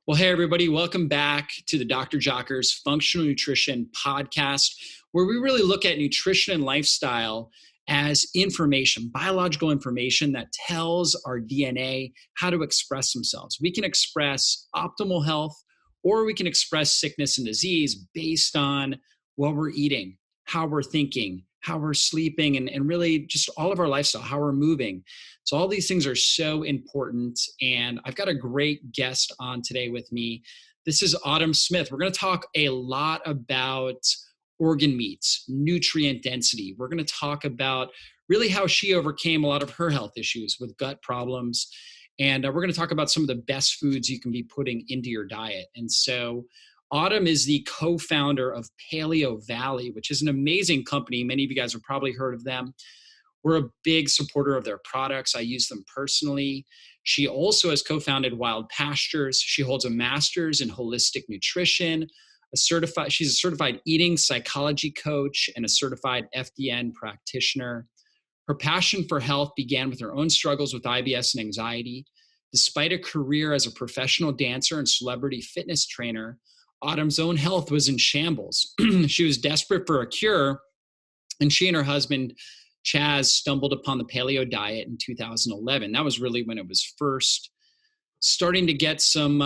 Well, hey, everybody, welcome back to the Dr. Jockers Functional Nutrition Podcast, where we really look at nutrition and lifestyle as information, biological information that tells our DNA how to express themselves. We can express optimal health or we can express sickness and disease based on what we're eating, how we're thinking, how we're sleeping, and really just all of our lifestyle, how we're moving. So all these things are so important. And I've got a great guest on today with me. This is Autumn Smith. We're going to talk a lot about organ meats, nutrient density. We're going to talk about really how she overcame a lot of her health issues with gut problems. And we're going to talk about some of the best foods you can be putting into your diet. And so Autumn is the co-founder of Paleovalley, which is an amazing company. Many of you guys have probably heard of them. We're a big supporter of their products. I use them personally. She also has co-founded Wild Pastures. She holds a master's in holistic nutrition, she's a certified eating psychology coach, and a certified FDN practitioner. Her passion for health began with her own struggles with IBS and anxiety. Despite a career as a professional dancer and celebrity fitness trainer, Autumn's own health was in shambles. She was desperate for a cure, and she and her husband Chaz stumbled upon the paleo diet in 2011. That was really when it was first starting to get some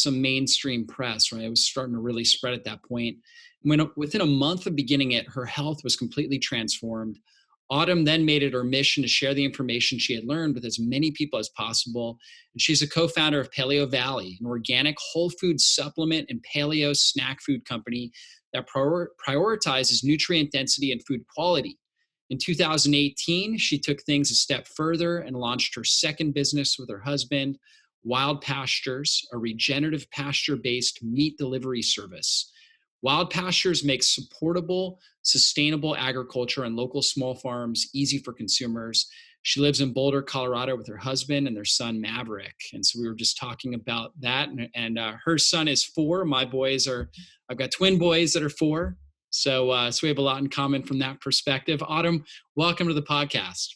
mainstream press, right? It was starting to really spread at that point. Within a month of beginning it, her health was completely transformed. Autumn then made it her mission to share the information she had learned with as many people as possible. And she's a co-founder of Paleovalley, an organic whole food supplement and paleo snack food company that prioritizes nutrient density and food quality. In 2018, she took things a step further and launched her second business with her husband, Wild Pastures, a regenerative pasture-based meat delivery service. Wild Pastures makes supportable, sustainable agriculture and local small farms easy for consumers. She lives in Boulder, Colorado with her husband and their son, Maverick. And so we were just talking about that. And her son is 4. I've got twin boys that are 4. So we have a lot in common from that perspective. Autumn, welcome to the podcast.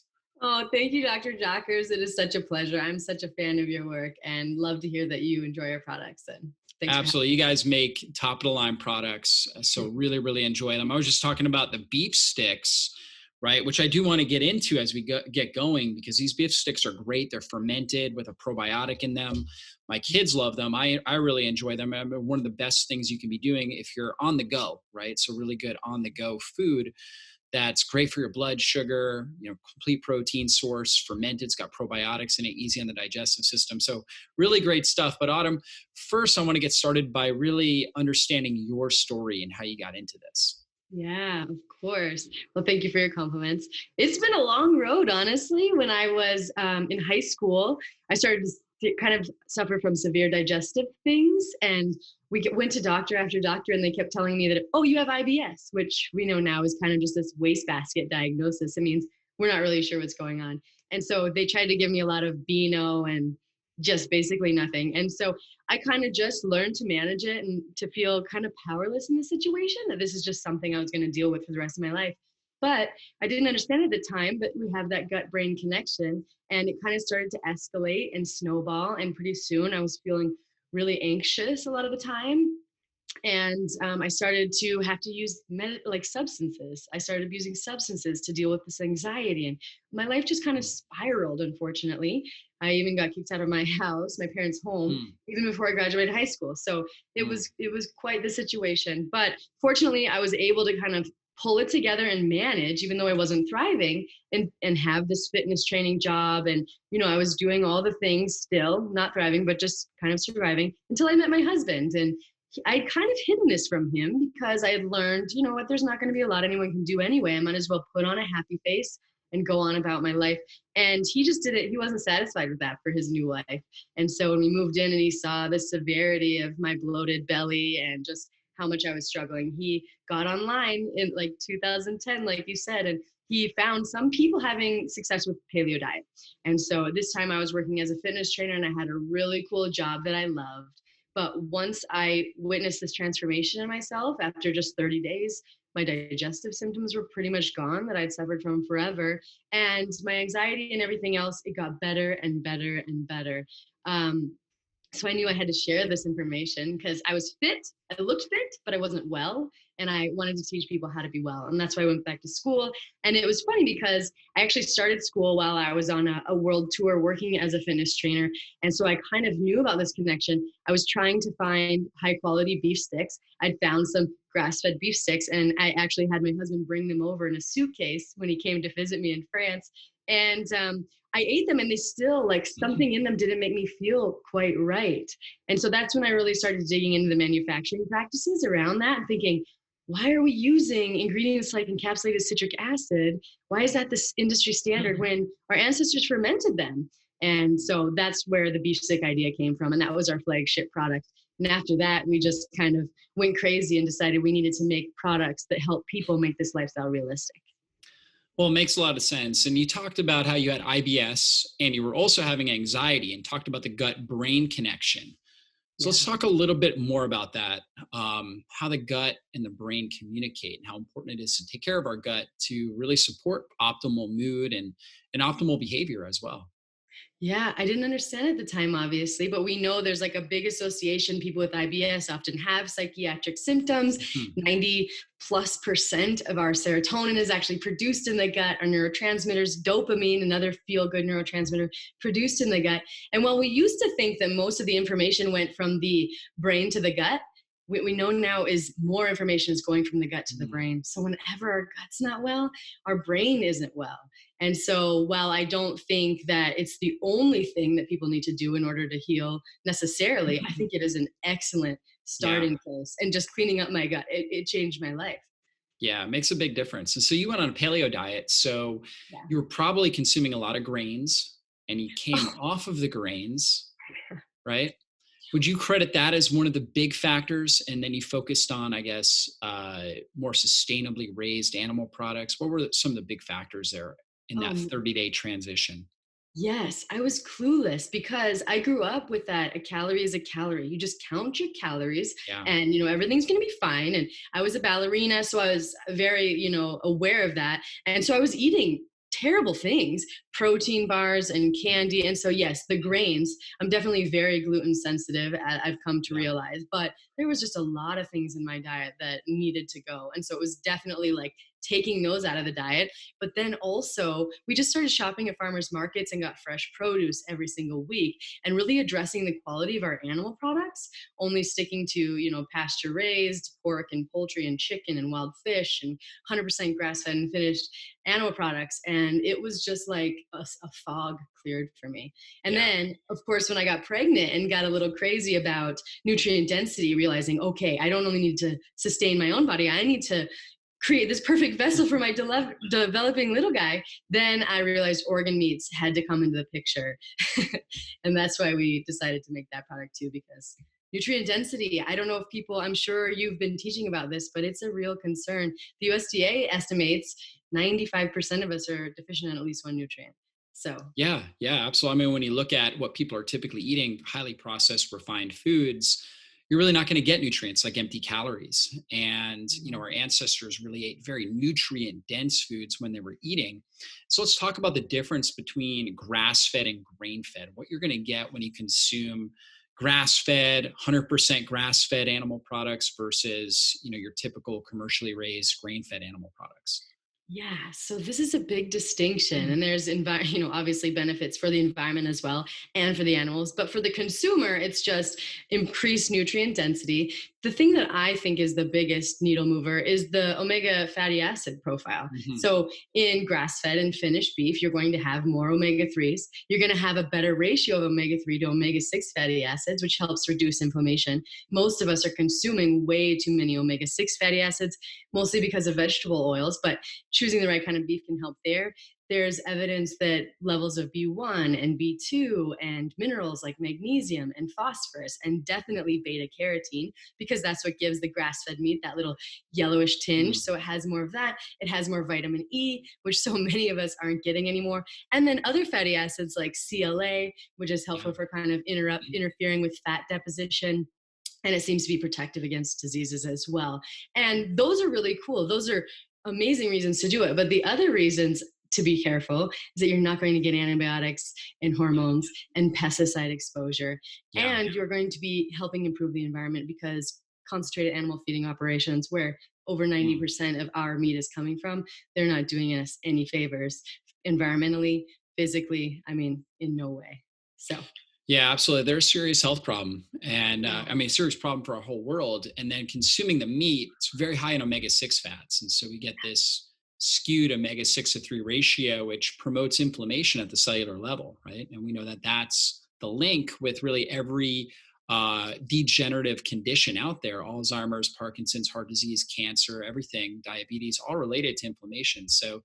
Oh, thank you, Dr. Jockers. It is such a pleasure. I'm such a fan of your work and love to hear that you enjoy our products. And thanks. Absolutely. You guys make top of the line products. So really, really enjoy them. I was just talking about the beef sticks, right? Which I do want to get into as we get going, because these beef sticks are great. They're fermented with a probiotic in them. My kids love them. I really enjoy them. One of the best things you can be doing if you're on the go, right? So really good on the go food that's great for your blood sugar, complete protein source, fermented, it's got probiotics in it, easy on the digestive system. So really great stuff. But Autumn, first I want to get started by really understanding your story and how you got into this. Yeah, of course. Well, thank you for your compliments. It's been a long road, honestly. When I was in high school, I started to kind of suffer from severe digestive things. And we went to doctor after doctor, and they kept telling me that, oh, you have IBS, which we know now is kind of just this wastebasket diagnosis. It means we're not really sure what's going on. And so they tried to give me a lot of Beano and just basically nothing. And so I kind of just learned to manage it and to feel kind of powerless in the situation, that this is just something I was going to deal with for the rest of my life. But I didn't understand at the time, but we have that gut-brain connection, and it kind of started to escalate and snowball. And pretty soon I was feeling really anxious a lot of the time. And I started to have to use substances. I started using substances to deal with this anxiety, and my life just kind of spiraled, unfortunately. I even got kicked out of my house, my parents' home, even before I graduated high school. So it was quite the situation. But fortunately, I was able to kind of pull it together and manage, even though I wasn't thriving, and have this fitness training job. And, I was doing all the things still, not thriving, but just kind of surviving, until I met my husband. And I'd kind of hidden this from him because I had learned, there's not going to be a lot anyone can do anyway. I might as well put on a happy face and go on about my life. And he just did it. He wasn't satisfied with that for his new life. And so when we moved in and he saw the severity of my bloated belly and just how much I was struggling, he got online in 2010, like you said, and he found some people having success with paleo diet. And so this time I was working as a fitness trainer, and I had a really cool job that I loved. But once I witnessed this transformation in myself, after just 30 days, my digestive symptoms were pretty much gone that I'd suffered from forever. And my anxiety and everything else, it got better and better and better. So I knew I had to share this information because I was fit, I looked fit, but I wasn't well. And I wanted to teach people how to be well. And that's why I went back to school. And it was funny because I actually started school while I was on a world tour working as a fitness trainer. And so I kind of knew about this connection. I was trying to find high quality beef sticks. I'd found some grass fed beef sticks, and I actually had my husband bring them over in a suitcase when he came to visit me in France. And I ate them, and they still, like, something in them didn't make me feel quite right. And so that's when I really started digging into the manufacturing practices around that and thinking, why are we using ingredients like encapsulated citric acid? Why is that this industry standard when our ancestors fermented them? And so that's where the beef stick idea came from. And that was our flagship product. And after that, we just kind of went crazy and decided we needed to make products that help people make this lifestyle realistic. Well, it makes a lot of sense. And you talked about how you had IBS and you were also having anxiety and talked about the gut brain connection. So let's talk a little bit more about that, how the gut and the brain communicate and how important it is to take care of our gut to really support optimal mood and optimal behavior as well. Yeah, I didn't understand at the time, obviously, but we know there's like a big association. People with IBS often have psychiatric symptoms. Mhm. 90+% of our serotonin is actually produced in the gut. Our neurotransmitters, dopamine, another feel good neurotransmitter, produced in the gut. And while we used to think that most of the information went from the brain to the gut, what we know now is more information is going from the gut to the brain. So whenever our gut's not well, our brain isn't well. And so while I don't think that it's the only thing that people need to do in order to heal necessarily, I think it is an excellent Yeah. starting place. And just cleaning up my gut, it changed my life. Yeah, it makes a big difference. And so you went on a paleo diet. So Yeah. you were probably consuming a lot of grains and you came Oh, off of the grains, right? Would you credit that as one of the big factors? And then you focused on, I guess, more sustainably raised animal products. What were some of the big factors there in that um, 30-day transition? yes, I was clueless because I grew up with that a calorie is a calorie. You just count your calories Yeah. and everything's going to be fine. And I was a ballerina, so I was very, aware of that. And so I was eating terrible things, protein bars and candy. And so yes, the grains, I'm definitely very gluten sensitive, I've come to Yeah. realize, but there was just a lot of things in my diet that needed to go. And so it was definitely like taking those out of the diet. But then also, we just started shopping at farmers markets and got fresh produce every single week and really addressing the quality of our animal products, only sticking to, pasture raised pork and poultry and chicken and wild fish and 100% grass fed and finished animal products. And it was just like a fog cleared for me. And Yeah. then, of course, when I got pregnant and got a little crazy about nutrient density, realizing, okay, I don't only need to sustain my own body, I need to create this perfect vessel for my developing little guy, then I realized organ meats had to come into the picture. And that's why we decided to make that product too, because nutrient density, I don't know if people, I'm sure you've been teaching about this, but it's a real concern. The USDA estimates 95% of us are deficient in at least one nutrient. So, Yeah, yeah, absolutely. I mean, when you look at what people are typically eating, highly processed, refined foods, you're really not going to get nutrients like empty calories. And, our ancestors really ate very nutrient dense foods when they were eating. So let's talk about the difference between grass fed and grain fed, what you're going to get when you consume grass fed, 100% grass fed animal products versus, your typical commercially raised grain fed animal products. yeah, so this is a big distinction, and there's obviously benefits for the environment as well and for the animals, but for the consumer, it's just increased nutrient density. The thing that I think is the biggest needle mover is the omega fatty acid profile. Mhm. So in grass-fed and finished beef, you're going to have more omega-3s. You're going to have a better ratio of omega-3 to omega-6 fatty acids, which helps reduce inflammation. Most of us are consuming way too many omega-6 fatty acids, mostly because of vegetable oils, but choosing the right kind of beef can help there. There's evidence that levels of B1 and B2 and minerals like magnesium and phosphorus and definitely beta carotene, because that's what gives the grass-fed meat that little yellowish tinge. Mm. So it has more of that. It has more vitamin E, which so many of us aren't getting anymore. And then other fatty acids like CLA, which is Yeah. helpful for kind of interfering with fat deposition, and it seems to be protective against diseases as well. And those are really cool. Those are amazing reasons to do it. But the other reasons to be careful is that you're not going to get antibiotics and hormones and pesticide exposure. Yeah. And you're going to be helping improve the environment because concentrated animal feeding operations, where over Mm. 90% of our meat is coming from, they're not doing us any favors environmentally, physically. I mean, in no way. So, Yeah, absolutely. There's a serious health problem. And yeah. I mean, a serious problem for our whole world. And then consuming the meat, it's very high in omega 6 fats. And so we get this skewed omega 6 to 3 ratio, which promotes inflammation at the cellular level, right? And we know that that's the link with really every degenerative condition out there: Alzheimer's, Parkinson's, heart disease, cancer, everything, diabetes, all related to inflammation. So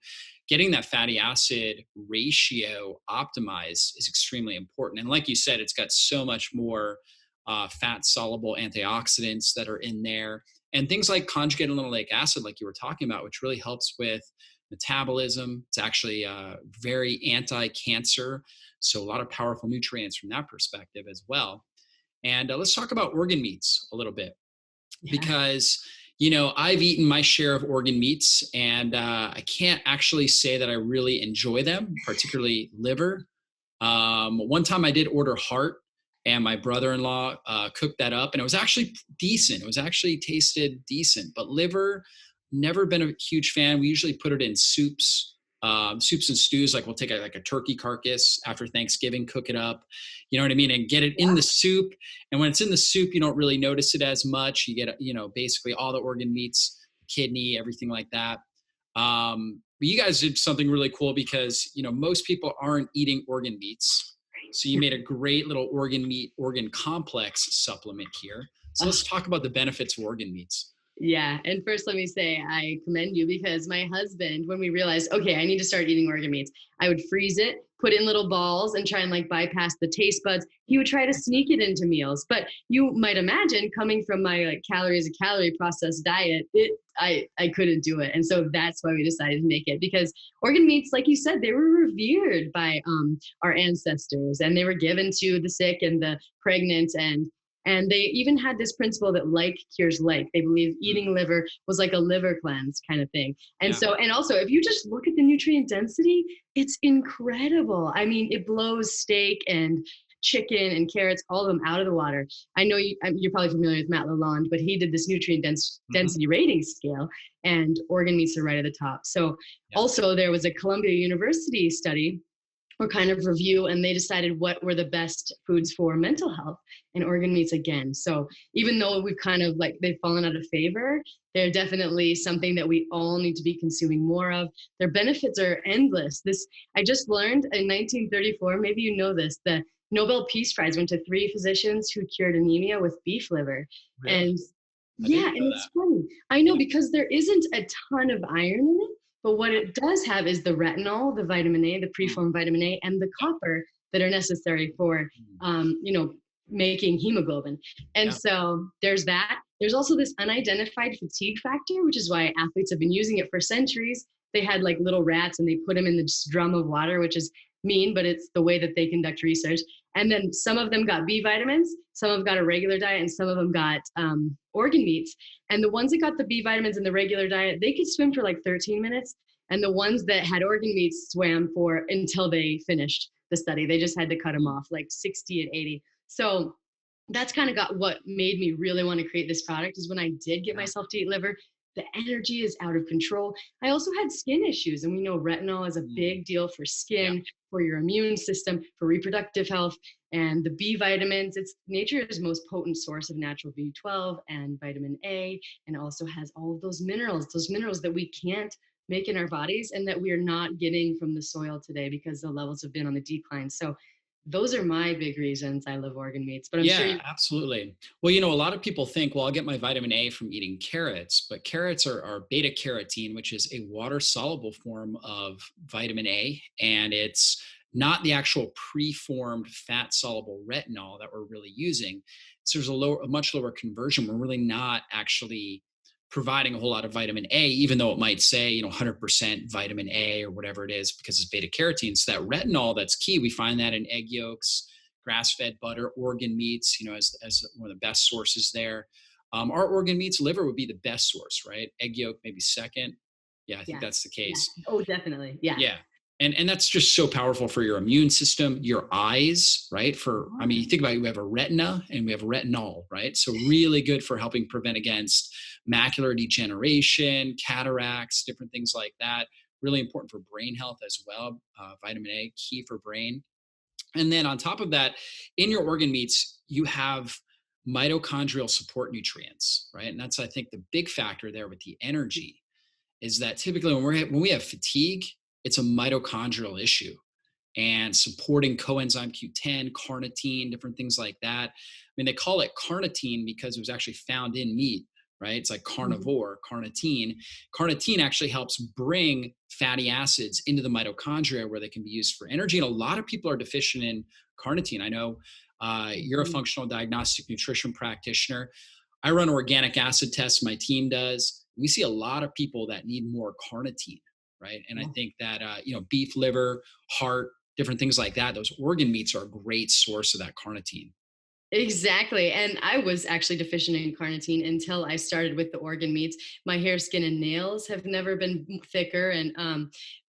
getting that fatty acid ratio optimized is extremely important. And like you said, it's got so much more fat soluble antioxidants that are in there, and things like conjugated linoleic acid, like you were talking about, which really helps with metabolism. It's actually very anti-cancer. So a lot of powerful nutrients from that perspective as well. And let's talk about organ meats a little bit, Yeah. because I've eaten my share of organ meats, and I can't actually say that I really enjoy them, particularly liver. One time I did order heart, and my brother-in-law cooked that up, and it was actually decent. It was actually tasted decent, but liver, never been a huge fan. We usually put it in soups and stews. Like we'll take like a turkey carcass after Thanksgiving, cook it up, you know what I mean, and get it in the soup. And when it's in the soup, you don't really notice it as much. You get, basically all the organ meats, kidney, everything like that. But you guys did something really cool, because, most people aren't eating organ meats. So you made a great little organ meat, organ complex supplement here. So let's talk about the benefits of organ meats. Yeah. And first, let me say I commend you, because my husband, when we realized, okay, I need to start eating organ meats, I would freeze it, put it in little balls, and try and like bypass the taste buds. He would try to sneak it into meals. But you might imagine, coming from my like calories a calorie processed diet, I couldn't do it. And so that's why we decided to make it, because organ meats, like you said, they were revered by our ancestors, and they were given to the sick and the pregnant, and they even had this principle that like cures like. They believe eating liver was like a liver cleanse kind of thing. And Yeah. so, and also, if you just look at the nutrient density, it's incredible. I mean, it blows steak and chicken and carrots, all of them, out of the water. I know you're probably familiar with Matt Lalonde, but he did this nutrient Mhm. density rating scale, and organ meats are right at the top. So Yeah. also, there was a Columbia University study or kind of review, and they decided what were the best foods for mental health, and organ meats again. So even though we've kind of like they've fallen out of favor, they're definitely something that we all need to be consuming more of. Their benefits are endless. This I just learned in 1934, maybe you know this, the Nobel Peace Prize went to 3 physicians who cured anemia with beef liver. Really? And I yeah, didn't know and that. it's funny. I know, Yeah. because there isn't a ton of iron in it, but what it does have is the retinol, the vitamin A, the Mm. preformed vitamin A, and the Yeah. copper that are necessary for, Mm. making hemoglobin. And Yeah. so there's that. There's also this unidentified fatigue factor, which is why athletes have been using it for centuries. They had like little rats, and they put them in this drum of water, which is mean, but it's the way that they conduct research. And then some of them got B vitamins, some of them got a regular diet, and some of them got organ meats. And the ones that got the B vitamins in the regular diet, they could swim for like 13 minutes. And the ones that had organ meats swam for until they finished the study. They just had to cut them off like 60 and 80. So that's kind of got what made me really want to create this product, is when I did get Yeah. myself to eat liver, the energy is out of control. I also had skin issues, and we know retinol is a Mm. big deal for Yeah. skin, for your immune system, for reproductive health. And the B vitamins, it's nature's most potent source of natural B12 and vitamin A, and also has all of those minerals that we can't make in our bodies, and that we are not getting from the soil today because the levels have been on the decline. So those are my big reasons I love organ meats. But I'm sure Yeah, you, absolutely. Well, a lot of people think, well, I'll get my vitamin A from eating carrots, but carrots are beta carotene, which is a water soluble form of vitamin A. And it's not the actual preformed fat soluble retinol that we're really using. So there's a much lower conversion. We're really not actually providing a whole lot of vitamin A, even though it might say, 100% vitamin A or whatever it is, because it's beta carotene. So that retinol, that's key. We find that in egg yolks, grass-fed butter, organ meats, as one of the best sources there. Our organ meats, liver would be the best source, right? Egg yolk maybe second. Yeah, I think yeah, that's the yeah. case. Oh, definitely. Yeah. Yeah. And that's just so powerful for your immune system, your eyes, right? I mean, you think about it, we have a retina and we have retinol, right? So really good for helping prevent against macular degeneration, cataracts, different things like that. Really important for brain health as well. Vitamin A, key for brain. And then on top of that, in your organ meats, you have mitochondrial support nutrients, right? And that's, I think, the big factor there with the energy is that typically when we have fatigue, it's a mitochondrial issue, and supporting coenzyme Q10, carnitine, different things like that. I mean, they call it carnitine because it was actually found in meat, right? It's like carnivore, carnitine. Carnitine actually helps bring fatty acids into the mitochondria where they can be used for energy. And a lot of people are deficient in carnitine. I know you're a functional diagnostic nutrition practitioner. I run organic acid tests, my team does. We see a lot of people that need more carnitine, right? And I think that, beef liver, heart, different things like that, those organ meats are a great source of that carnitine. Exactly. And I was actually deficient in carnitine until I started with the organ meats. My hair, skin, and nails have never been thicker. And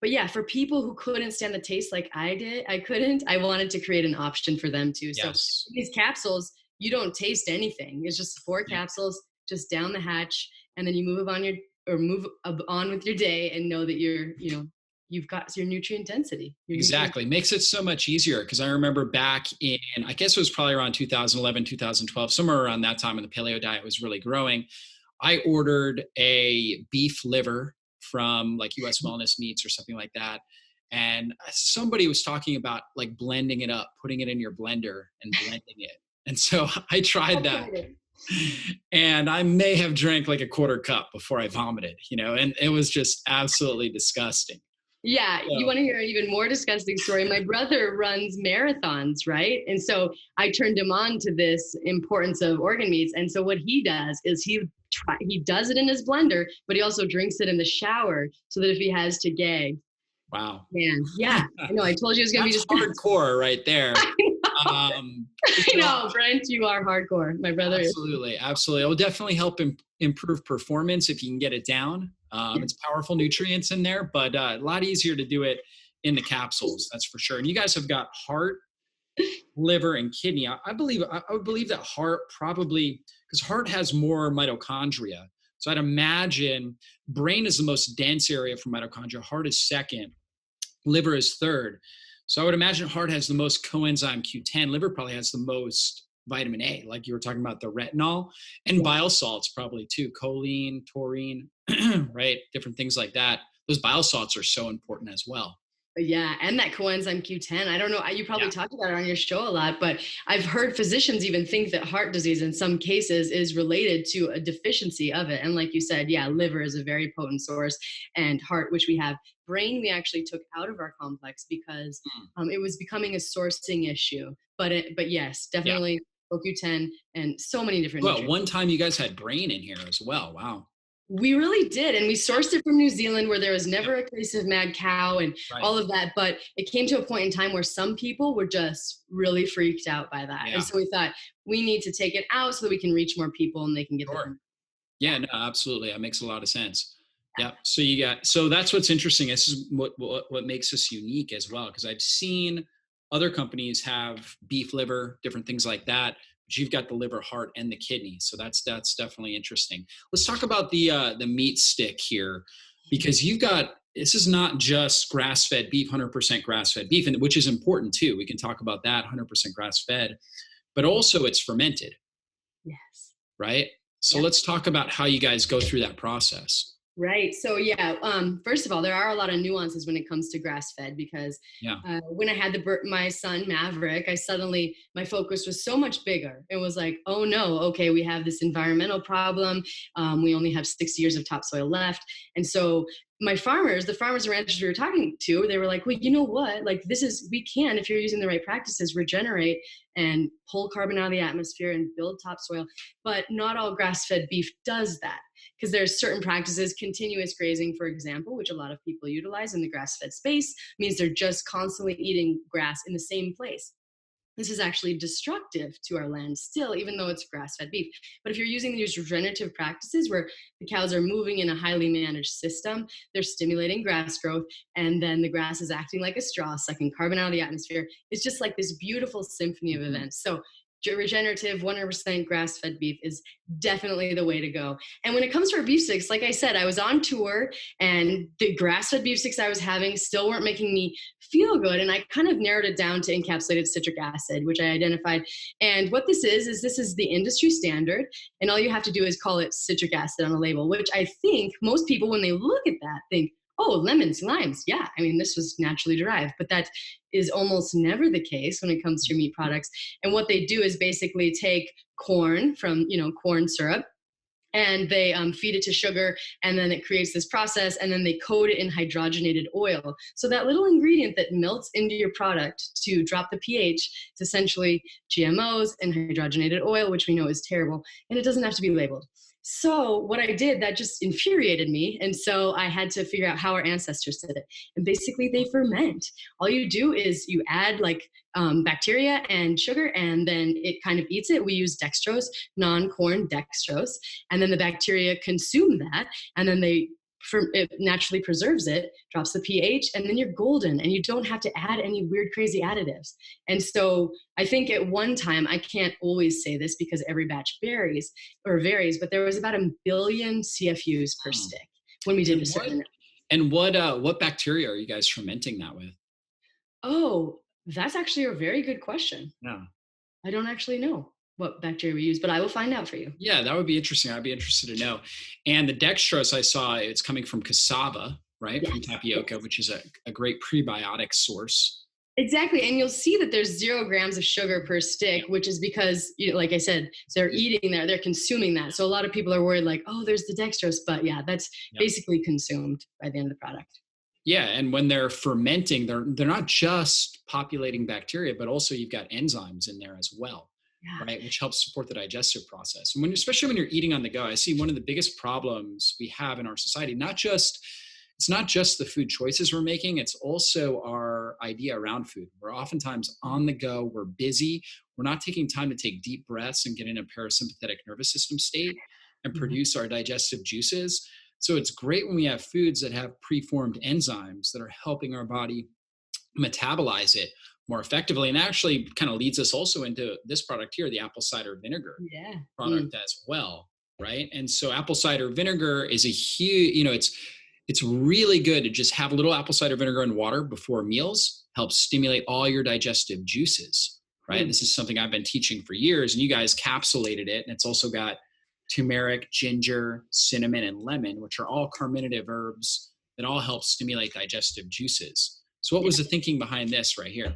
but yeah, for people who couldn't stand the taste like I did, I wanted to create an option for them too. So Yes. these capsules, you don't taste anything. It's just four Yeah. capsules, just down the hatch, and then you move on with your day and know that you've got your nutrient density. Exactly. Makes it so much easier because I remember back in, I guess it was probably around 2011, 2012, somewhere around that time when the paleo diet was really growing. I ordered a beef liver from like US Wellness Meats or something like that. And somebody was talking about like blending it up, putting it in your blender and blending it. And so I tried that. And I may have drank like a quarter cup before I vomited, and it was just absolutely disgusting. Yeah, you So, want to hear an even more disgusting story? My brother runs marathons, right? And so I turned him on to this importance of organ meats. And so what he does is he does it in his blender, but he also drinks it in the shower so that if he has to gag, wow. man, yeah, I know. I told you it was going to be That's disgusting. hardcore right there. I know, I You know, know, Brent, you are hardcore. My brother is. absolutely, absolutely. It will definitely help improve performance if you can get it down. It's powerful nutrients in there, but a lot easier to do it in the capsules. That's for sure. And you guys have got heart, liver, and kidney. I would believe that heart probably because heart has more mitochondria. So I'd imagine brain is the most dense area for mitochondria. Heart is second. Liver is third. So I would imagine heart has the most coenzyme Q10. Liver probably has the most vitamin A, like you were talking about the retinol, and bile salts probably too, choline, taurine, right? Different things like that. Those bile salts are so important as well. Yeah, and that coenzyme Q10. I don't know. You probably Yeah. talked about it on your show a lot, but I've heard physicians even think that heart disease in some cases is related to a deficiency of it. And like you said, yeah, liver is a very potent source, and heart, which we have. Brain, we actually took out of our complex because it was becoming a sourcing issue. But yes, Yeah. definitely CoQ10 and so many different Well, nutrients. one time you guys had brain in here as well. Wow. We really did. And we Yeah. sourced it from New Zealand where there was Yeah. never a case of mad cow and Right. all of that. But it came to a point in time where some people were just really freaked out by that. And Yeah. so we thought we need to take it out so that we can reach more people and they can get Sure. the. Yeah, no, absolutely. That makes a lot of sense. Yeah. So that's what's interesting. This is what makes us unique as well. Because I've seen other companies have beef liver, different things like that. But you've got the liver, heart, and the kidney. So that's definitely interesting. Let's talk about the meat stick here, because you've got this is not just grass-fed beef, 100% grass-fed beef, and which is important too. We can talk about that 100% grass-fed, but also it's fermented, Yes. right? So Yeah. let's talk about how you guys go through that process. Right. So yeah. First of all, there are a lot of nuances when it comes to grass fed because Yeah. when I had my son Maverick, my focus was so much bigger. It was like, oh no, okay, we have this environmental problem. We only have 6 years of topsoil left, and so the farmers and ranchers we were talking to, they were like, well, you know what? Like we can, if you're using the right practices, regenerate and pull carbon out of the atmosphere and build topsoil. But not all grass fed beef does that, because there's certain practices. Continuous grazing, for example, which a lot of people utilize in the grass-fed space, means they're just constantly eating grass in the same place. this is actually destructive to our land still, even though it's grass-fed beef. But if you're using these regenerative practices where the cows are moving in a highly managed system, they're stimulating grass growth, and then the grass is acting like a straw, sucking carbon out of the atmosphere. It's just like this beautiful symphony of events. So regenerative 100% grass-fed beef is definitely the way to go. And when it comes to our beef sticks, like I said, I was on tour and the grass-fed beef sticks I was having still weren't making me feel good. And I kind of narrowed it down to encapsulated citric acid, which I identified. And what this is this is the industry standard. And all you have to do is call it citric acid on a label, which I think most people, when they look at that, think, oh, lemons, limes. Yeah, I mean, this was naturally derived, but that is almost never the case when it comes to meat products. And what they do is basically take corn from, corn syrup, and they feed it to sugar, and then it creates this process, and then they coat it in hydrogenated oil. So that little ingredient that melts into your product to drop the pH is essentially GMOs and hydrogenated oil, which we know is terrible, and it doesn't have to be labeled. So what I did, that just infuriated me. And so I had to figure out how our ancestors did it. And basically they ferment. All you do is you add bacteria and sugar, and then it kind of eats it. We use dextrose, non-corn dextrose. And then the bacteria consume that. And then it naturally preserves it, drops the pH, and then you're golden, and you don't have to add any weird, crazy additives. And so I think at one time, I can't always say this because every batch varies, but there was about 1 billion CFUs per stick when we did a certain. And what bacteria are you guys fermenting that with? Oh, that's actually a very good question. Yeah. I don't actually know what bacteria we use, but I will find out for you. Yeah, that would be interesting. I'd be interested to know. And the dextrose, I saw it's coming from cassava, right? Yes. From tapioca, which is a great prebiotic source. Exactly. And you'll see that there's 0 grams of sugar per stick, which is because, like I said, they're eating that, they're consuming that. So a lot of people are worried like, oh, there's the dextrose, but yeah, that's basically consumed by the end of the product. Yeah, and when they're fermenting, they're not just populating bacteria, but also you've got enzymes in there as well. Yeah. Right, which helps support the digestive process. And especially when you're eating on the go, I see one of the biggest problems we have in our society, it's not just the food choices we're making, it's also our idea around food. We're oftentimes on the go, we're busy, we're not taking time to take deep breaths and get in a parasympathetic nervous system state and produce our digestive juices. So it's great when we have foods that have preformed enzymes that are helping our body metabolize it more effectively. And actually kind of leads us also into this product here, the apple cider vinegar product as well, right? And so apple cider vinegar is a huge, it's really good to just have a little apple cider vinegar and water before meals, helps stimulate all your digestive juices, right? This is something I've been teaching for years, and you guys capsulated it. And it's also got turmeric, ginger, cinnamon, and lemon, which are all carminative herbs that all help stimulate digestive juices. So what was the thinking behind this right here?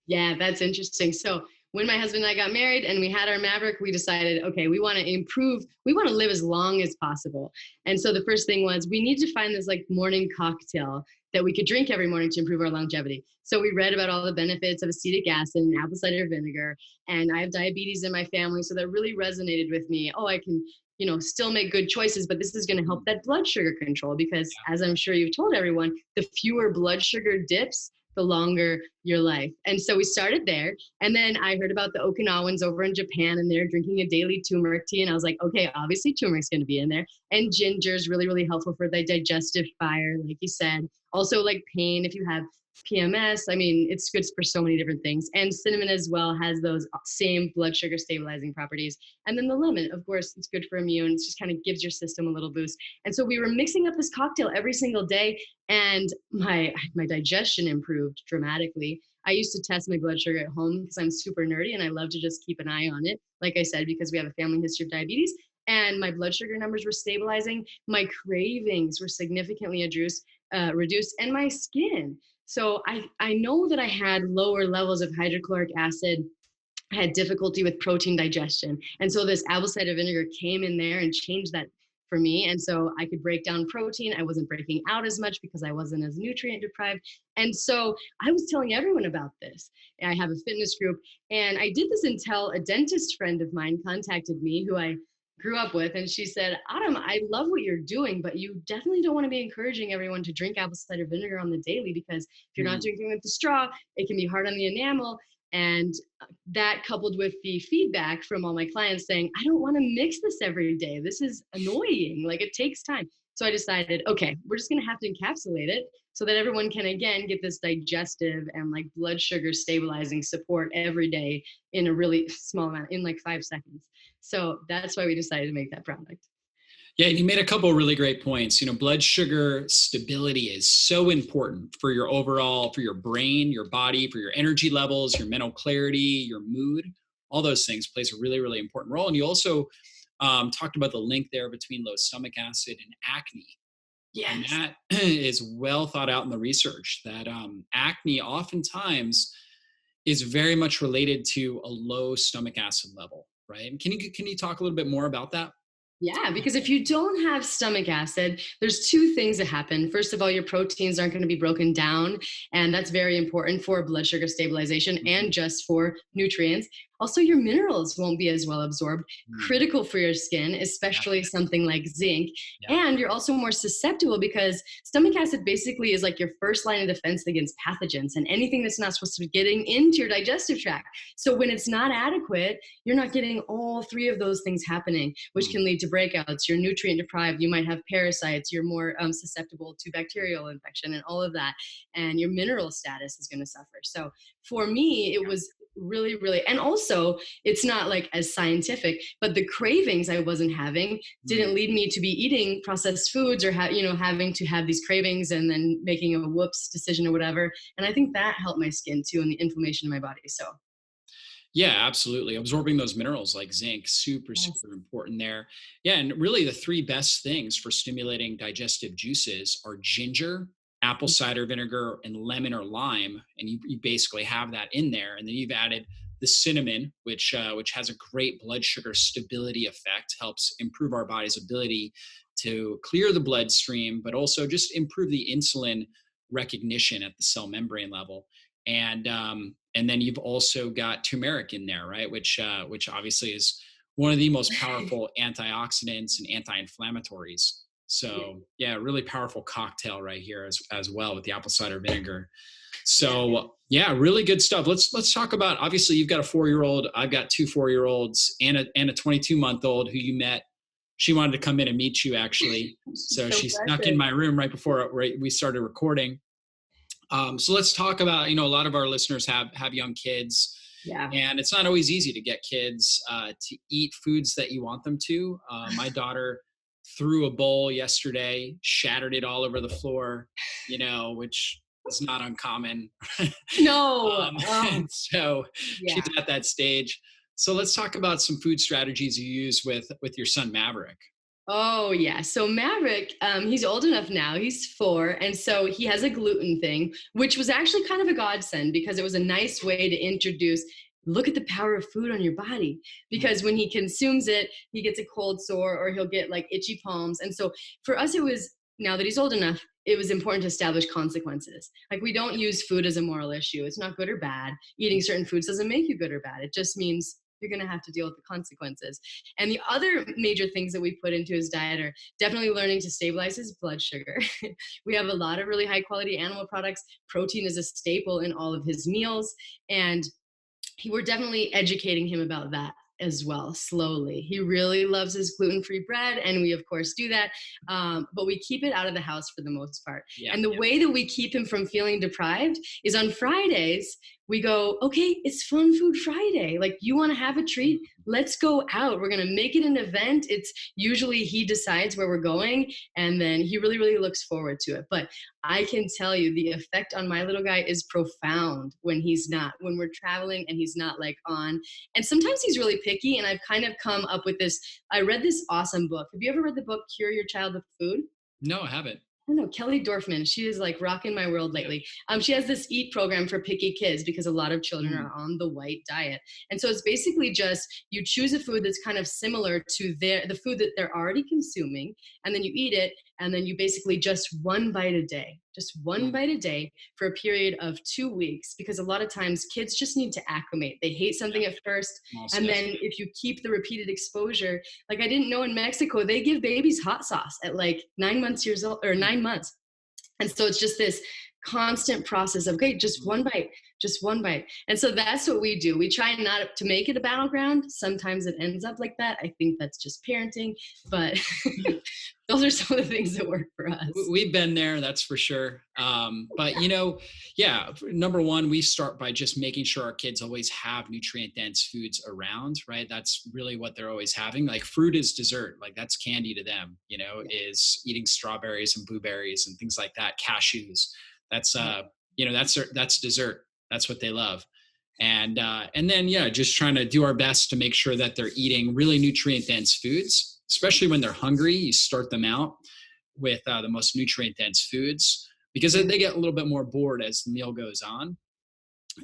Yeah, that's interesting. So when my husband and I got married and we had our Maverick, we decided, okay, we want to live as long as possible. And so the first thing was we need to find this morning cocktail that we could drink every morning to improve our longevity. So we read about all the benefits of acetic acid and apple cider vinegar. And I have diabetes in my family, so that really resonated with me. Oh, I can, still make good choices, but this is going to help that blood sugar control because as I'm sure you've told everyone, the fewer blood sugar dips, the longer your life. And so we started there. And then I heard about the Okinawans over in Japan, and they're drinking a daily turmeric tea. And I was like, okay, obviously turmeric's going to be in there. And ginger is really, really helpful for the digestive fire, like you said. Also pain, if you have PMS, it's good for so many different things. And cinnamon as well has those same blood sugar stabilizing properties. And then the lemon, of course, it's good for immune. It just kind of gives your system a little boost. And so we were mixing up this cocktail every single day, and my digestion improved dramatically. I used to test my blood sugar at home because I'm super nerdy and I love to just keep an eye on it. Like I said, because we have a family history of diabetes, and my blood sugar numbers were stabilizing. My cravings were significantly reduced, and my skin. So I know that I had lower levels of hydrochloric acid. I had difficulty with protein digestion. And so this apple cider vinegar came in there and changed that for me. And so I could break down protein. I wasn't breaking out as much because I wasn't as nutrient deprived. And so I was telling everyone about this. I have a fitness group, and I did this until a dentist friend of mine contacted me, who I grew up with, and she said, Autumn, I love what you're doing, but you definitely don't want to be encouraging everyone to drink apple cider vinegar on the daily, because if you're not drinking with the straw, it can be hard on the enamel. And that coupled with the feedback from all my clients saying, I don't want to mix this every day. This is annoying. Like, it takes time. So I decided, okay, we're just going to have to encapsulate it so that everyone can, again, get this digestive and like blood sugar stabilizing support every day in a really small amount, in like 5 seconds. So that's why we decided to make that product. Yeah, you made a couple of really great points. Blood sugar stability is so important for your overall, for your brain, your body, for your energy levels, your mental clarity, your mood. All those things plays a really, really important role. And you also talked about the link there between low stomach acid and acne. And Yes. that is well thought out in the research that acne oftentimes is very much related to a low stomach acid level, right? And can you talk a little bit more about that? Yeah, because if you don't have stomach acid, there's two things that happen. First of all, your proteins aren't going to be broken down, and that's very important for blood sugar stabilization Mhm. and just for nutrients. Also, your minerals won't be as well absorbed, Mm. critical for your skin, Yeah, especially something like zinc. yeah. And you're also more susceptible because stomach acid basically is like your first line of defense against pathogens and anything that's not supposed to be getting into your digestive tract. So when it's not adequate, you're not getting all three of those things happening, which Mm. can lead to breakouts. You're nutrient deprived. You might have parasites. You're more susceptible to bacterial infection and all of that. And your mineral status is going to suffer. So for me, it was really, really, and also it's not like as scientific, but the cravings I wasn't having Mm. didn't lead me to be eating processed foods or having to have these cravings and then making a whoops decision or whatever. And I think that helped my skin too and the inflammation in my body. So Yeah, absolutely. Absorbing those minerals like zinc, super, yes. super important there. Yeah, and really the three best things for stimulating digestive juices are ginger, apple cider vinegar, and lemon or lime. And you basically have that in there. And then you've added the cinnamon, which has a great blood sugar stability effect, helps improve our body's ability to clear the bloodstream, but also just improve the insulin recognition at the cell membrane level. And then you've also got turmeric in there, right? Which obviously is one of the most powerful antioxidants and anti-inflammatories. Yeah. So yeah, really powerful cocktail right here as well with the apple cider vinegar. Yeah. So yeah, really good stuff. Let's talk about, obviously you've got a 4-year-old, I've got 2 4-year-olds and a 22-month-old who you met. She wanted to come in and meet you actually. So So she snuck in precious. my room right before we started recording. So let's talk about, a lot of our listeners have young kids, Yeah. and it's not always easy to get kids to eat foods that you want them to. My daughter threw a bowl yesterday, shattered it all over the floor, which is not uncommon. No. Oh, So she's yeah. at that stage. So let's talk about some food strategies you use with your son Maverick. Oh yeah. So Maverick, he's old enough now. He's 4, and so he has a gluten thing, which was actually kind of a godsend because it was a nice way to introduce. Look at the power of food on your body. Mm. Because when he consumes it, he gets a cold sore or he'll get like itchy palms. And so for us, it was, now that he's old enough, it was important to establish consequences. Like, we don't use food as a moral issue. It's not good or bad. Eating certain foods doesn't make you good or bad. It just means you're going to have to deal with the consequences. And the other major things that we put into his diet are definitely learning to stabilize his blood sugar. We have a lot of really high quality animal products. Protein is a staple in all of his meals. And we're definitely educating him about that as well, slowly. He really loves his gluten-free bread, and we of course do that, but we keep it out of the house for the most part. Yeah. And the way that we keep him from feeling deprived is on Fridays we go, okay, it's Fun Food Friday. Like, you want to have a treat? Let's go out. We're going to make it an event. It's usually he decides where we're going, and then he really, really looks forward to it. But I can tell you the effect on my little guy is profound when when we're traveling and he's not like on. And sometimes he's really picky. And I've kind of come up with this. I read this awesome book. Have you ever read the book Cure Your Child with Food? No, I haven't. I don't know, Kelly Dorfman. She is like rocking my world lately. She has this eat program for picky kids because a lot of children Mm. are on the white diet. And so it's basically just you choose a food that's kind of similar to the food that they're already consuming, and then you eat it, and then you basically just just one Mm. bite a day for a period of 2 weeks, because a lot of times kids just need to acclimate. They hate something at first, Most and then definitely. if you keep the repeated exposure, like, I didn't know in Mexico they give babies hot sauce at like 9 months. And so it's just this constant process of, okay, just one bite, just one bite. And so that's what we do. We try not to make it a battleground. Sometimes it ends up like that. I think that's just parenting, but those are some of the things that work for us. We've been there, that's for sure. But yeah, number one, we start by just making sure our kids always have nutrient dense foods around, right? That's really what they're always having. Like fruit is dessert, like that's candy to them, is eating strawberries and blueberries and things like that, cashews. That's that's dessert. That's what they love. And then just trying to do our best to make sure that they're eating really nutrient dense foods, especially when they're hungry. You start them out with the most nutrient dense foods, because they get a little bit more bored as the meal goes on,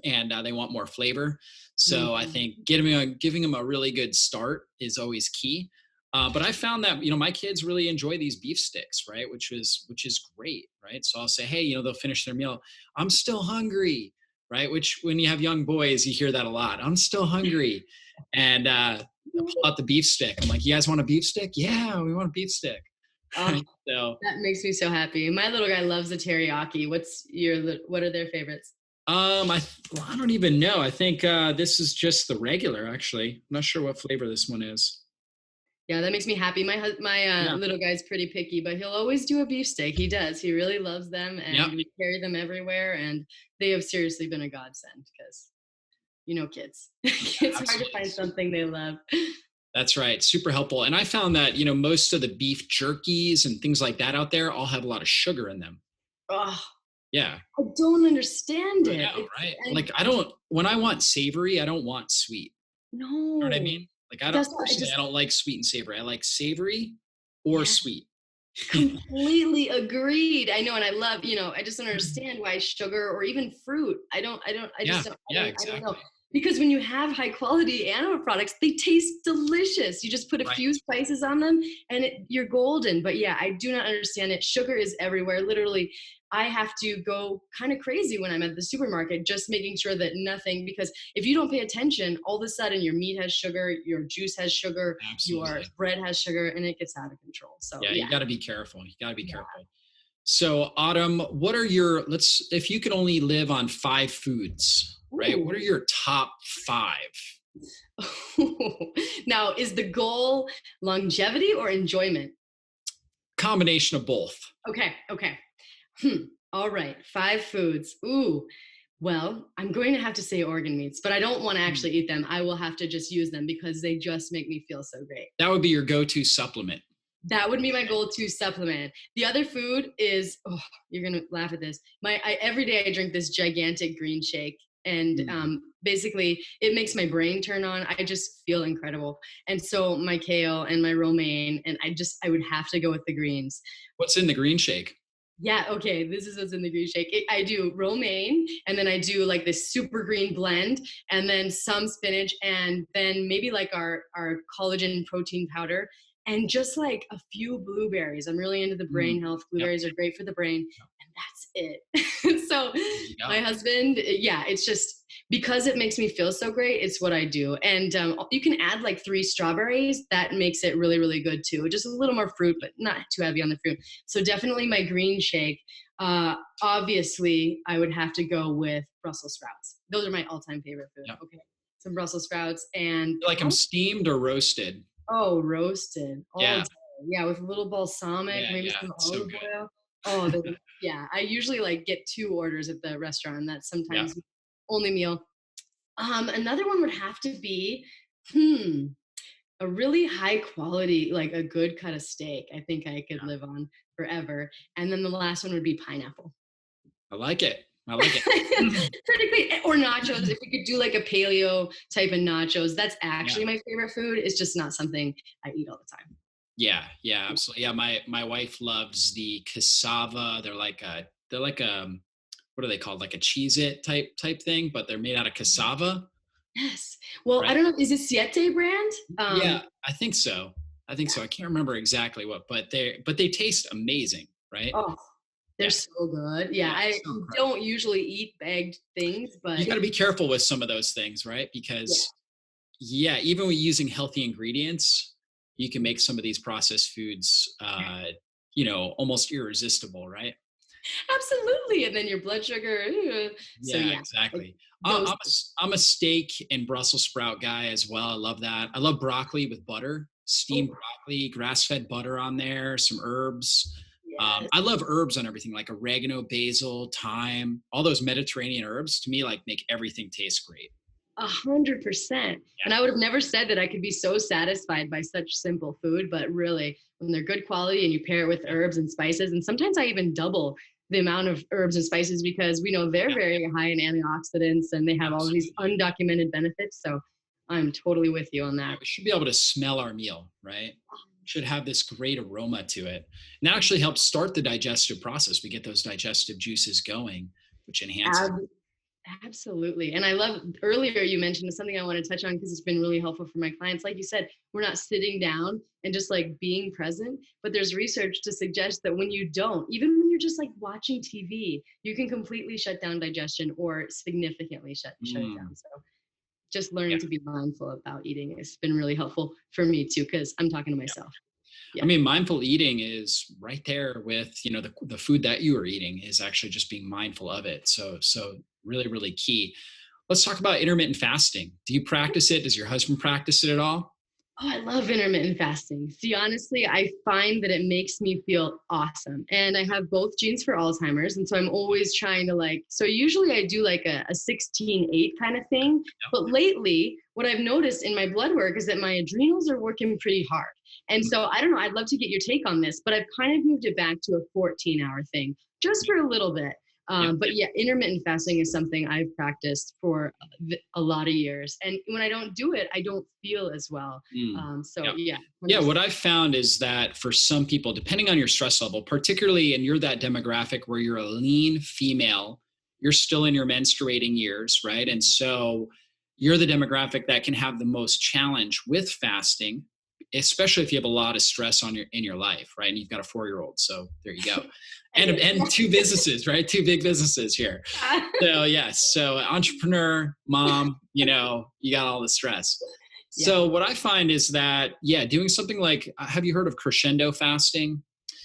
and they want more flavor. So I think giving them a really good start is always key. But I found that, my kids really enjoy these beef sticks, right? Which is great, right? So I'll say, hey, they'll finish their meal. I'm still hungry, right? Which when you have young boys, you hear that a lot. I'm still hungry. And I pull out the beef stick. I'm like, you guys want a beef stick? Yeah, we want a beef stick. Oh, So that makes me so happy. My little guy loves the teriyaki. What are their favorites? I don't even know. I think this is just the regular, actually. I'm not sure what flavor this one is. Yeah, that makes me happy. My little guy's pretty picky, but he'll always do a beef steak. He does. He really loves them, and we carry them everywhere. And they have seriously been a godsend because, kids. It's hard to find something they love. That's right. Super helpful. And I found that, most of the beef jerkies and things like that out there all have a lot of sugar in them. Oh, yeah. I don't understand it. Know, right? Like when I want savory, I don't want sweet. No. You know what I mean? Like I don't like sweet and savory. I like savory or sweet. Completely agreed. I know. And I love, I just don't understand why sugar or even fruit. I don't know. Because when you have high quality animal products, they taste delicious. You just put a few spices on them and you're golden. But yeah, I do not understand it. Sugar is everywhere. Literally, I have to go kind of crazy when I'm at the supermarket, just making sure that nothing, because if you don't pay attention, all of a sudden your meat has sugar, your juice has sugar, your bread has sugar, and it gets out of control. So you got to be careful. You got to be careful. So Autumn, what are if you could only live on 5 foods, right? What are your top 5? Now, is the goal longevity or enjoyment? Combination of both. Okay. All right. 5 foods. Ooh. Well, I'm going to have to say organ meats, but I don't want to actually eat them. I will have to just use them because they just make me feel so great. That would be your go-to supplement. That would be my go-to supplement. The other food is, you're going to laugh at this. Every day I drink this gigantic green shake. And basically, it makes my brain turn on. I just feel incredible. And so my kale and my romaine, and I would have to go with the greens. What's in the green shake? Yeah, okay, this is what's in the green shake. I do romaine, and then I do like this super green blend, and then some spinach, and then maybe like our collagen protein powder, and just like a few blueberries. I'm really into the brain health. Blueberries are great for the brain, and that's it. So my husband, it's just because it makes me feel so great. It's what I do. And you can add like 3 strawberries. That makes it really, really good too. Just a little more fruit, but not too heavy on the fruit. So definitely my green shake. Obviously, I would have to go with Brussels sprouts. Those are my all-time favorite food. Yep. Okay, some Brussels sprouts. And you like them steamed or roasted? Oh, roasted. All day. Yeah, with a little balsamic, maybe some olive oil. Oh, I usually like get 2 orders at the restaurant. That's sometimes only meal. Another one would have to be, a really high quality, like a good cut of steak. I think I could live on forever. And then the last one would be pineapple. I like it. Critically, or nachos. If we could do like a paleo type of nachos, that's actually my favorite food. It's just not something I eat all the time. Yeah, absolutely. Yeah, my wife loves the cassava. They're like what are they called? Like a Cheez-It type thing, but they're made out of cassava. Yes. Well, I don't know. Is it Siete brand? Yeah, I think so. I can't remember exactly what, but they taste amazing, right? Oh, they're so good. Yeah, I don't usually eat bagged things, but you got to be careful with some of those things, right? Because even with using healthy ingredients, you can make some of these processed foods, almost irresistible, right? Absolutely. And then your blood sugar. So Yeah, yeah, like exactly. those. I'm a steak and Brussels sprout guy as well. I love that. I love broccoli with butter, steamed Oh, broccoli, grass-fed butter on there, some herbs. yes. I love herbs on everything, like oregano, basil, thyme, all those Mediterranean herbs. To me, like make everything taste great. 100%. And I would have never said that I could be so satisfied by such simple food, but really, when they're good quality and you pair it with Yeah, herbs and spices, and sometimes I even double the amount of herbs and spices because we know they're yeah, very high in antioxidants and they have all of these absolutely. undocumented benefits. So I'm totally with you on Yeah, that. we should be able to smell our meal, right? Should have this great aroma to it. And that actually helps start the digestive process. We get those digestive juices going, which enhances. Ab- Absolutely. And I love earlier you mentioned something I want to touch on because it's been really helpful for my clients. Like you said, we're not sitting down and just like being present, but there's research to suggest that when you don't, even when you're just like watching TV, you can completely shut down digestion or significantly shut it Mm, down. So just yeah, learning to be mindful about eating has been really helpful for me too, because I'm talking to yeah. myself. I Yeah. mean, mindful eating is right there with, the food that you are eating is actually just being mindful of it. So really, really key. Let's talk about intermittent fasting. Do you practice it? Does your husband practice it at all? Oh, I love intermittent fasting. See, honestly, I find that it makes me feel awesome. And I have both genes for Alzheimer's. And so I'm always trying to like, so usually I do like a 16-8 kind of thing. But lately, what I've noticed in my blood work is that my adrenals are working pretty hard. And Yep. so I don't know, I'd love to get your take on this, but I've kind of moved it back to a 14-hour thing just for a little bit. Yep. But yeah, intermittent fasting is something I've practiced for a lot of years. And when I don't do it, I don't feel as well. Mm, So yep. yeah, Yeah, 100%. what I've found is that for some people, depending on your stress level, particularly, and you're that demographic where you're a lean female, you're still in your menstruating years, right? And so you're the demographic that can have the most challenge with fasting, especially if you have a lot of stress on your in your life, right? And you've got a 4-year-old, so there you go, I and do. and two businesses, right? Two big businesses here. So yes, so entrepreneur, mom, you got all the stress. Yeah. So what I find is that, yeah, doing something like, have you heard of crescendo fasting?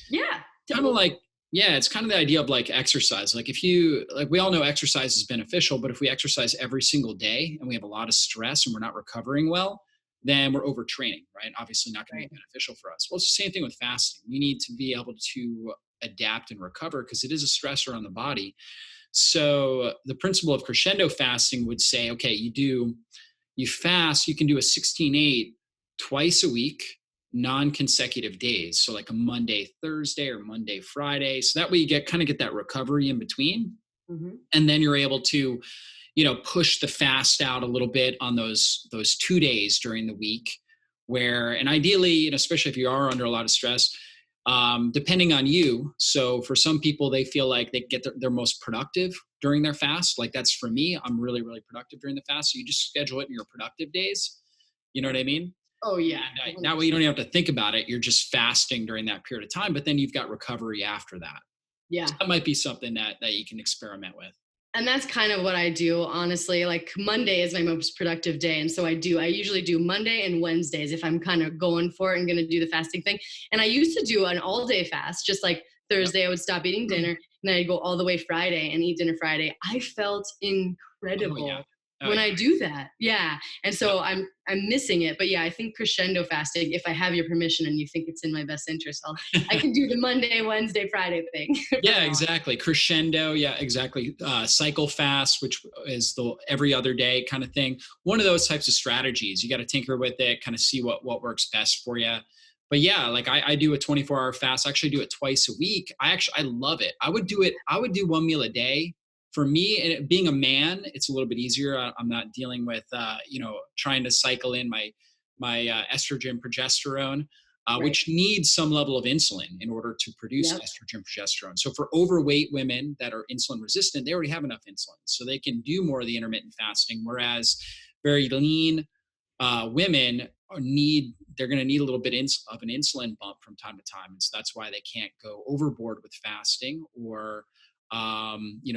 Yeah. Kind of Totally. like, yeah, it's kind of the idea of like exercise. Like if you, like we all know exercise is beneficial, but if we exercise every single day and we have a lot of stress and we're not recovering well, then we're overtraining, right? Obviously not going to Right. be beneficial for us. Well, it's the same thing with fasting. You need to be able to adapt and recover because it is a stressor on the body. So the principle of crescendo fasting would say, okay, you fast, you can do a 16-8 twice a week, non-consecutive days. So like a Monday, Thursday, or Monday, Friday. So that way you get that recovery in between. Hmm. And then you're able to, push the fast out a little bit on those 2 days during the week where, and ideally, especially if you are under a lot of stress, depending on you. So for some people, they feel like they get their most productive during their fast. Like that's for me. I'm really, really productive during the fast. So you just schedule it in your productive days. You know what I mean? Oh And yeah. that way you 100%. don't even have to think about it. You're just fasting during that period of time, but then you've got recovery after that. So Yeah. that might be something that you can experiment with. And that's kind of what I do, honestly. Like Monday is my most productive day. And so I usually do Monday and Wednesdays if I'm kind of going for it and going to do the fasting thing. And I used to do an all day fast, just like Yep. Thursday, I would stop eating dinner and then I'd go all the way Friday and eat dinner Friday. I felt Oh yeah. incredible Oh when yeah. I do that. Yeah. And Yep. so I'm missing it. But yeah, I think crescendo fasting, if I have your permission and you think it's in my best interest, I can do the Monday, Wednesday, Friday thing for Yeah, now. exactly. Crescendo. Yeah, exactly. Cycle fast, which is the every other day kind of thing. One of those types of strategies. You got to tinker with it, kind of see what works best for you. But yeah, like I do a 24-hour fast. I actually do it twice a week. I love it. I would do it. I would do one meal a day. For me, and being a man, it's a little bit easier. I'm not dealing with trying to cycle in my estrogen, progesterone, Right. which needs some level of insulin in order to produce Yep. estrogen, progesterone. So for overweight women that are insulin resistant, they already have enough insulin, so they can do more of the intermittent fasting. Whereas very lean women they're going to need a little bit of an insulin bump from time to time, and so that's why they can't go overboard with fasting or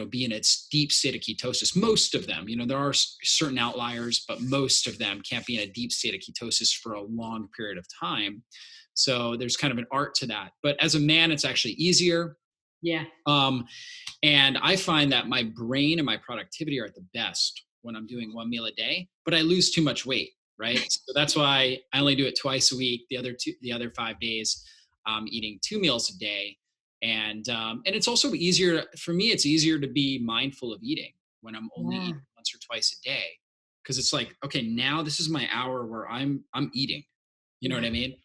be in a deep state of ketosis. Most of them, there are certain outliers, but most of them can't be in a deep state of ketosis for a long period of time. So there's kind of an art to that. But as a man, it's actually easier. Yeah. Um, and I find that my brain and my productivity are at the best when I'm doing one meal a day, but I lose too much weight, right? So that's why I only do it twice a week. The other 5 days, eating 2 meals a day. And it's also easier for me. It's easier to be mindful of eating when I'm only Yeah. eating once or twice a day, because it's like, okay, now this is my hour where I'm eating. You know what Yeah. I mean?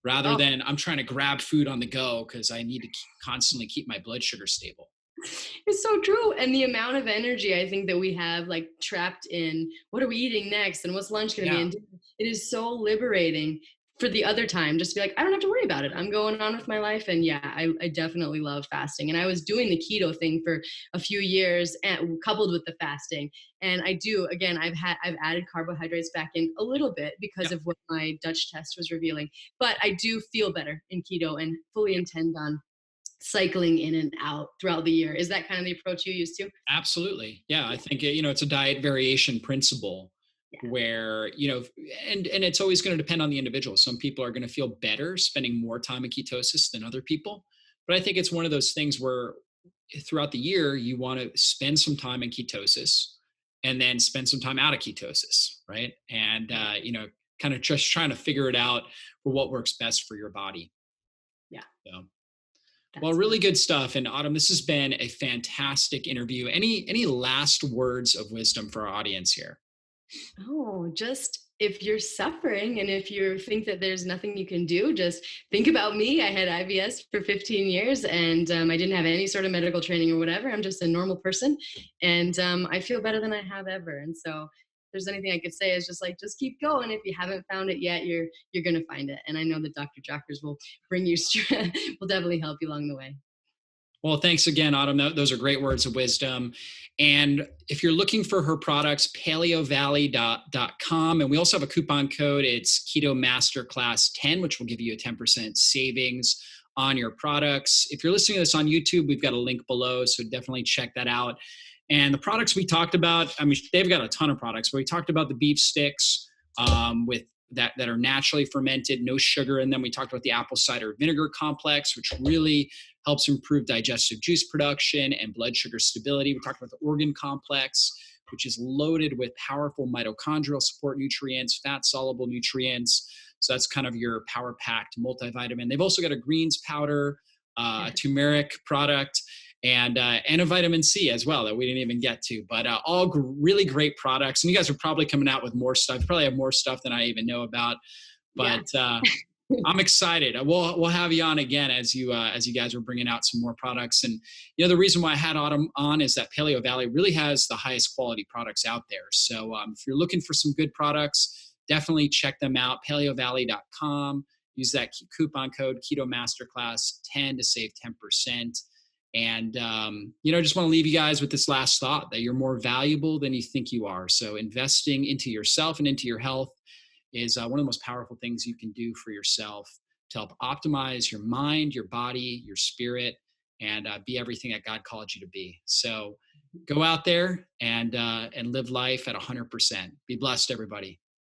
Rather Oh, than I'm trying to grab food on the go because I need to constantly keep my blood sugar stable. it's so true. And the amount of energy I think that we have like trapped in what are we eating next and what's lunch going to be? Yeah. And it is so liberating for the other time just to be like, I don't have to worry about it. I'm going on with my life. And yeah, I definitely love fasting. And I was doing the keto thing for a few years and coupled with the fasting. And I do, again, I've added carbohydrates back in a little bit because Yeah. of what my Dutch test was revealing. But I do feel better in keto and fully intend on cycling in and out throughout the year. Is that kind of the approach you use too? Absolutely. Yeah, I Yeah. think it's a diet variation principle Yeah. where, and it's always going to depend on the individual. Some people are going to feel better spending more time in ketosis than other people. But I think it's one of those things where throughout the year you want to spend some time in ketosis and then spend some time out of ketosis, right? And kind of just trying to figure it out for what works best for your body. Yeah. So well, That's really perfect. good stuff. And Autumn, this has been a fantastic interview. Any last words of wisdom for our audience here? Oh, just if you're suffering and if you think that there's nothing you can do, just think about me. I had IBS for 15 years and I didn't have any sort of medical training or whatever. I'm just a normal person and I feel better than I have ever. And so if there's anything I could say is just like, just keep going. If you haven't found it yet, you're going to find it. And I know that Dr. Jockers will bring you, will definitely help you along the way. Well, thanks again, Autumn. Those are great words of wisdom. And if you're looking for her products, paleovalley.com. And we also have a coupon code. It's Keto Masterclass 10, which will give you a 10% savings on your products. If you're listening to this on YouTube, we've got a link below. So definitely check that out. And the products we talked about, I mean, they've got a ton of products, but we talked about the beef sticks with that are naturally fermented, no sugar in them. We talked about the apple cider vinegar complex, which really helps improve digestive juice production and blood sugar stability. We talked about the organ complex, which is loaded with powerful mitochondrial support nutrients, fat soluble nutrients. So that's kind of your power packed multivitamin. They've also got a greens powder, a Yeah. turmeric product, and a vitamin C as well that we didn't even get to. But all really great products. And you guys are probably coming out with more stuff. You probably have more stuff than I even know about. Yeah. But I'm excited. We'll have you on again as you guys are bringing out some more products. And the reason why I had Autumn on is that Paleo Valley really has the highest quality products out there. So if you're looking for some good products, definitely check them out. Paleovalley.com. Use that coupon code Keto Masterclass 10 to save 10%. And just want to leave you guys with this last thought that you're more valuable than you think you are. So investing into yourself and into your health is one of the most powerful things you can do for yourself to help optimize your mind, your body, your spirit, and be everything that God called you to be. So go out there and live life at 100%. Be blessed, everybody.